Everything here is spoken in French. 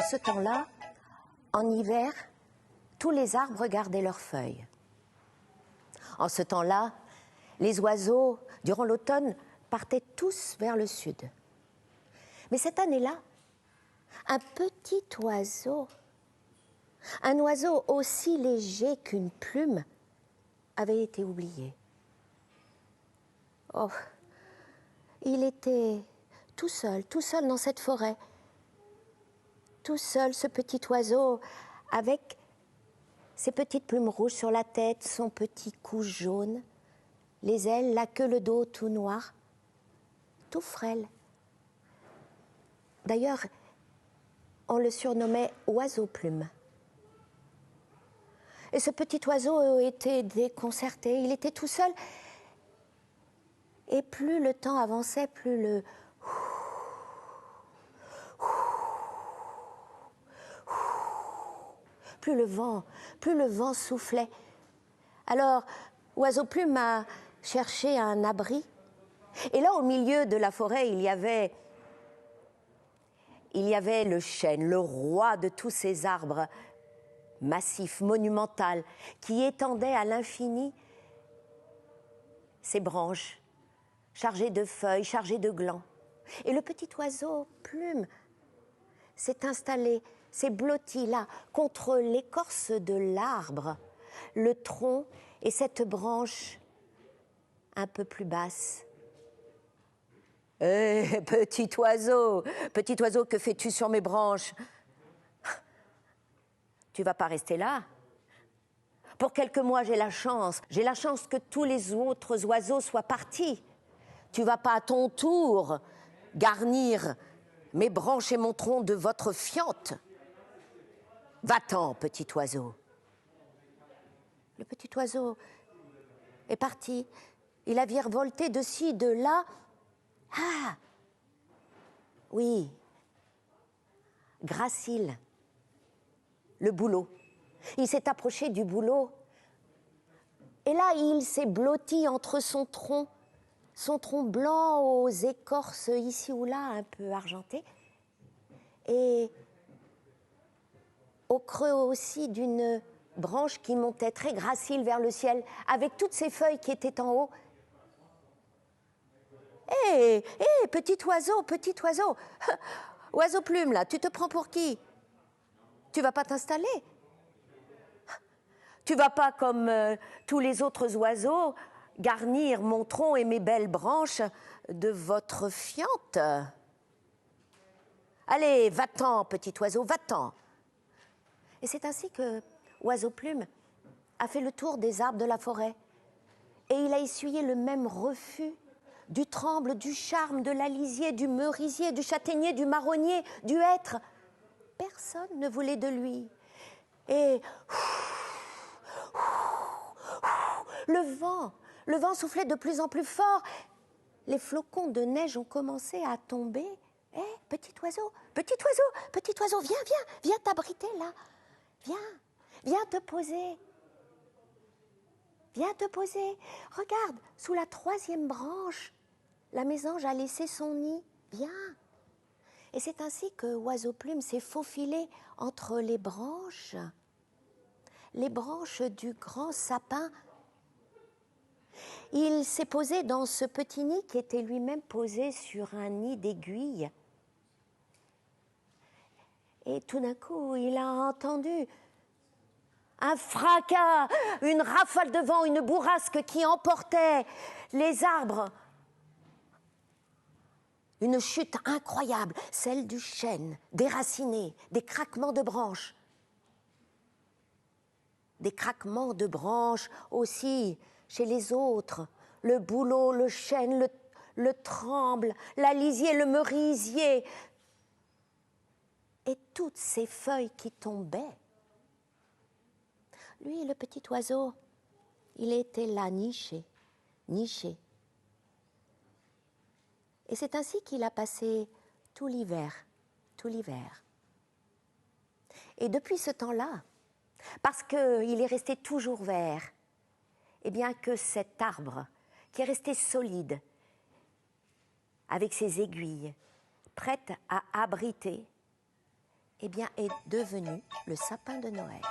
En ce temps-là, en hiver, tous les arbres gardaient leurs feuilles. En ce temps-là, les oiseaux, durant l'automne, partaient tous vers le sud. Mais cette année-là, un petit oiseau, un oiseau aussi léger qu'une plume, avait été oublié. Oh, il était tout seul dans cette forêt. Tout seul, ce petit oiseau, avec ses petites plumes rouges sur la tête, son petit cou jaune, les ailes, la queue, le dos tout noir, tout frêle. D'ailleurs, on le surnommait oiseau-plume. Et ce petit oiseau était déconcerté, il était tout seul. Et plus le temps avançait, plus le vent soufflait. Alors, Oiseau-Plume a cherché un abri. Et là, au milieu de la forêt, il y avait le chêne, le roi de tous ces arbres massif, monumental, qui étendait à l'infini ses branches, chargées de feuilles, chargées de glands. Et le petit oiseau plume s'est installé, s'est blotti là, contre l'écorce de l'arbre, le tronc et cette branche un peu plus basse. Hé, petit oiseau, que fais-tu sur mes branches ? Tu vas pas rester là. Pour quelques mois, j'ai la chance que tous les autres oiseaux soient partis. Tu vas pas à ton tour garnir mes branches et mon tronc de votre fiente. Va-t'en, petit oiseau. Le petit oiseau est parti. Il a virevolté de ci, de là. Ah, oui, Gracile, le bouleau. Il s'est approché du bouleau et là, il s'est blotti entre son tronc blanc aux écorces ici ou là un peu argentées et au creux aussi d'une branche qui montait très gracile vers le ciel avec toutes ses feuilles qui étaient en haut. Hé, petit oiseau, oiseau-plume là, tu te prends pour qui ? Tu vas pas t'installer ? Tu vas pas, comme tous les autres oiseaux, garnir mon tronc et mes belles branches de votre fiente. Allez, va-t'en, petit oiseau, va-t'en. Et c'est ainsi que Oiseau-Plume a fait le tour des arbres de la forêt. Et il a essuyé le même refus du tremble, du charme, de l'alisier, du merisier, du châtaignier, du marronnier, du hêtre. Personne ne voulait de lui. Et le vent soufflait de plus en plus fort. Les flocons de neige ont commencé à tomber. Hé, petit oiseau, viens t'abriter là. Viens te poser. Viens te poser. Regarde, sous la 3e branche, la mésange a laissé son nid. Viens. Et c'est ainsi que Oiseau-Plume s'est faufilé entre les branches du grand sapin. Il s'est posé dans ce petit nid qui était lui-même posé sur un nid d'aiguilles. Et tout d'un coup, il a entendu un fracas, une rafale de vent, une bourrasque qui emportait les arbres. Une chute incroyable, celle du chêne, déraciné, des craquements de branches. Des craquements de branches aussi chez les autres. Le bouleau, le chêne, le tremble, l'alisier, le merisier. Et toutes ces feuilles qui tombaient. Lui, le petit oiseau, il était là, niché. Et c'est ainsi qu'il a passé tout l'hiver. Et depuis ce temps-là, parce qu'il est resté toujours vert, et bien que cet arbre, qui est resté solide, avec ses aiguilles, prête à abriter, eh bien, est devenu le sapin de Noël.